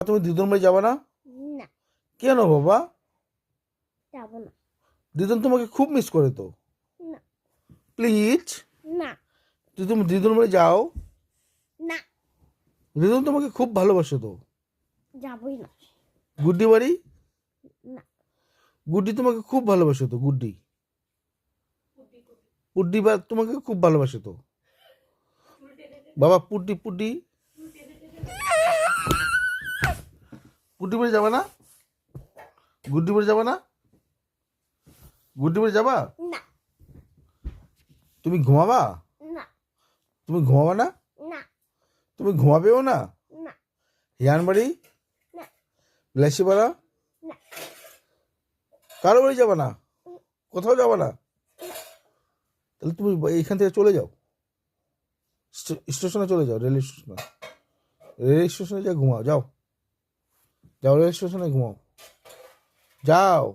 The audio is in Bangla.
তুমি দিদুন বাড়ি যাবে না? না, কেন বাবা? যাব না। দিদুন তোমাকে খুব মিস করে তো। না, প্লিজ না, তুমি দিদুন বাড়ি যাও। না, দিদুন তোমাকে খুব ভালোবাসে তো। যাবই না। গুড্ডি বাড়ি? না, গুড্ডি তোমাকে খুব ভালোবাসে তো। গুড্ডি পুড্ডি বা তোমাকে খুব ভালোবাসে তো। বাবা পুড্ডি পুড্ডি পুড্ডি বাড়ি যাবে না? গুড্ডি বাড়ি যাবে না? গুড্ডি বাড়ি যাবা? না, তুমি ঘুমাবা? না, তুমি ঘুমাবা না? না, তুমি ঘুমাবেও না? না, হিয়ান বাড়ি? না, বিলাসীপাড়া? না, কারো বাড়ি যাবে না? কোথাও যাবে না? তাহলে তুমি এইখান থেকে চলে যাও, স্টেশনে চলে যাও। রেল স্টেশনে, রেল স্টেশনে যা ঘুমাও। যাও যাও, রেল স্টেশনে ঘুমাও, যাও।